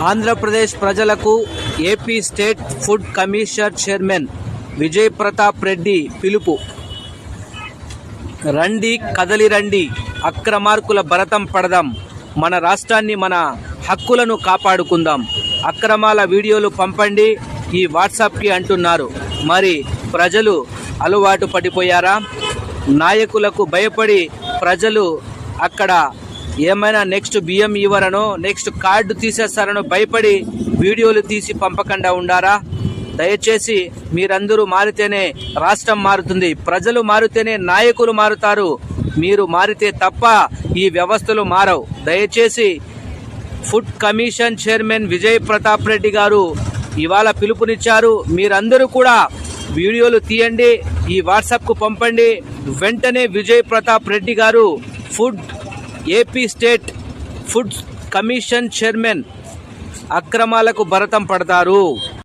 ఆంధ్రప్రదేశ్ ప్రజలకు AP state food commission chairman Vijay Pratap Reddy పిలుపు. రండి కదలి రండి, అక్రమార్కుల భరతం పడదాం, మన రాష్ట్రాన్ని మన హక్కులను కాపాడుకుందాం. అక్రమాల వీడియోలు పంపండి ఈ వాట్సాప్కి అంటున్నారు. మరి ప్రజలు అలవాటు పడిపోయారా? నాయకులకు భయపడి ప్రజలు అక్కడ ఏమైనా నెక్స్ట్ బియ్యం ఇవ్వరనో నెక్స్ట్ కార్డు తీసేస్తారనో భయపడి వీడియోలు తీసి పంపకుండా ఉండారా? దయచేసి మీరందరూ మారితేనే రాష్ట్రం మారుతుంది, ప్రజలు మారితేనే నాయకులు మారుతారు. మీరు మారితే తప్ప ఈ వ్యవస్థలు మారవు. దయచేసి food commission chairman Vijay Pratap Reddy గారు ఇవాళ పిలుపునిచ్చారు. మీరందరూ కూడా వీడియోలు తీయండి, ఈ వాట్సాప్కు పంపండి. వెంటనే విజయ్ ప్రతాప్ రెడ్డి గారు AP state food commission chairman అక్రమాలకు భరతం పడతారు.